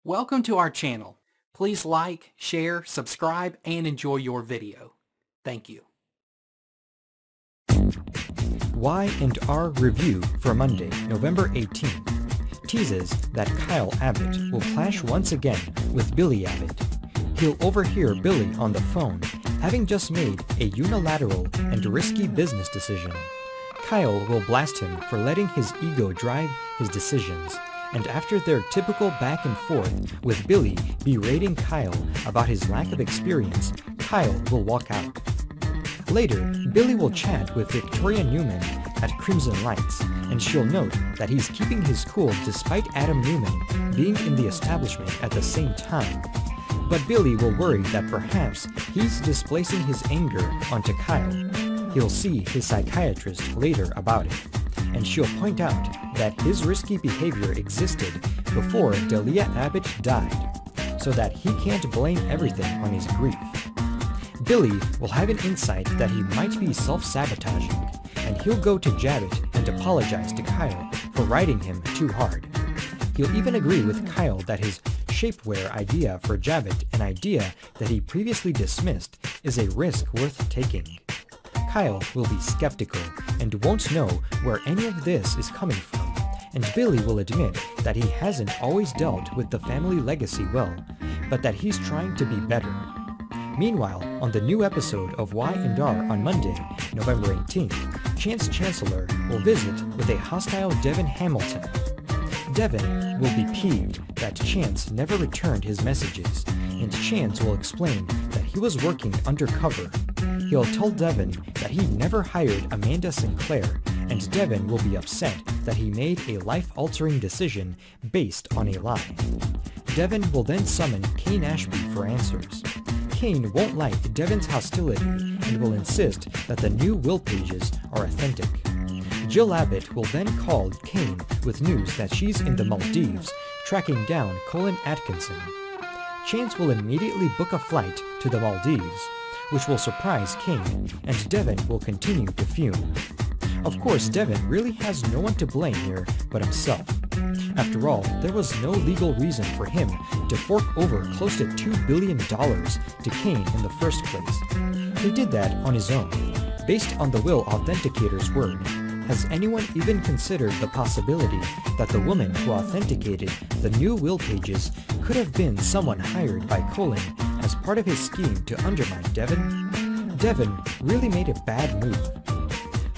Welcome to our channel. Please like, share, subscribe, and enjoy your video. Thank you. Y&R review for Monday, November 18th teases that Kyle Abbott will clash once again with Billy Abbott. He'll overhear Billy on the phone, having just made a unilateral and risky business decision. Kyle will blast him for letting his ego drive his decisions, and after their typical back and forth with Billy berating Kyle about his lack of experience, Kyle will walk out. Later, Billy will chat with Victoria Newman at Crimson Lights, and she'll note that he's keeping his cool despite Adam Newman being in the establishment at the same time. But Billy will worry that perhaps he's displacing his anger onto Kyle. He'll see his psychiatrist later about it, and she'll point out that his risky behavior existed before Delia Abbott died, so that he can't blame everything on his grief. Billy will have an insight that he might be self-sabotaging, and he'll go to Abbott and apologize to Kyle for riding him too hard. He'll even agree with Kyle that his shapewear idea for Abbott, an idea that he previously dismissed, is a risk worth taking. Kyle will be skeptical and won't know where any of this is coming from, and Billy will admit that he hasn't always dealt with the family legacy well, but that he's trying to be better. Meanwhile, on the new episode of Y&R on Monday, November 18th, Chancellor will visit with a hostile Devin Hamilton. Devin will be peeved that Chance never returned his messages, and Chance will explain that he was working undercover. He'll tell Devin that he never hired Amanda Sinclair, and Devin will be upset that he made a life-altering decision based on a lie. Devin will then summon Kane Ashby for answers. Kane won't like Devin's hostility and will insist that the new will pages are authentic. Jill Abbott will then call Kane with news that she's in the Maldives, tracking down Colin Atkinson. Chance will immediately book a flight to the Maldives, which will surprise Kane, and Devin will continue to fume. Of course, Devin really has no one to blame here but himself. After all, there was no legal reason for him to fork over close to $2 billion to Kane in the first place. He did that on his own, based on the will authenticator's word. Has anyone even considered the possibility that the woman who authenticated the new will pages could have been someone hired by Colin as part of his scheme to undermine Devin? Devin really made a bad move.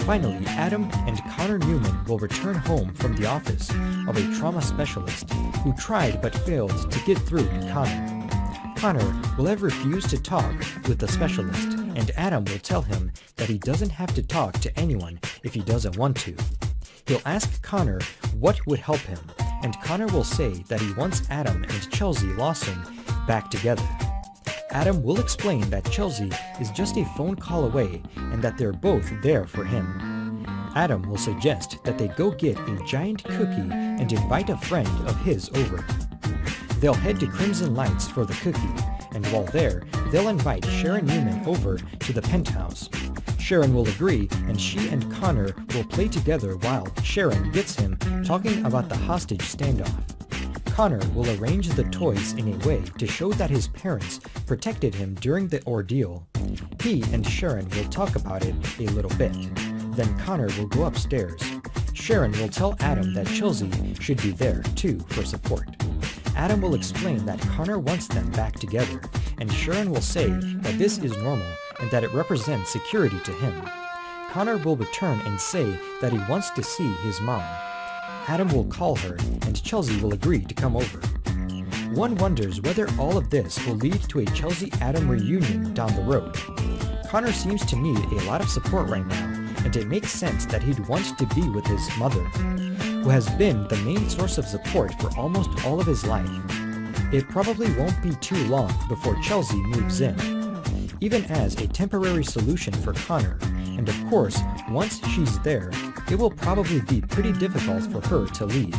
Finally, Adam and Connor Newman will return home from the office of a trauma specialist who tried but failed to get through to Connor. Connor will have refused to talk with the specialist, and Adam will tell him that he doesn't have to talk to anyone if he doesn't want to. He'll ask Connor what would help him, and Connor will say that he wants Adam and Chelsea Lawson back together. Adam will explain that Chelsea is just a phone call away and that they're both there for him. Adam will suggest that they go get a giant cookie and invite a friend of his over. They'll head to Crimson Lights for the cookie, and while there, they'll invite Sharon Newman over to the penthouse. Sharon will agree, and she and Connor will play together while Sharon gets him talking about the hostage standoff. Connor will arrange the toys in a way to show that his parents protected him during the ordeal. He and Sharon will talk about it a little bit. Then Connor will go upstairs. Sharon will tell Adam that Chelsea should be there too for support. Adam will explain that Connor wants them back together, and Sharon will say that this is normal and that it represents security to him. Connor will return and say that he wants to see his mom. Adam will call her, and Chelsea will agree to come over. One wonders whether all of this will lead to a Chelsea-Adam reunion down the road. Connor seems to need a lot of support right now, and it makes sense that he'd want to be with his mother, who has been the main source of support for almost all of his life. It probably won't be too long before Chelsea moves in, even as a temporary solution for Connor, and of course, once she's there, it will probably be pretty difficult for her to leave.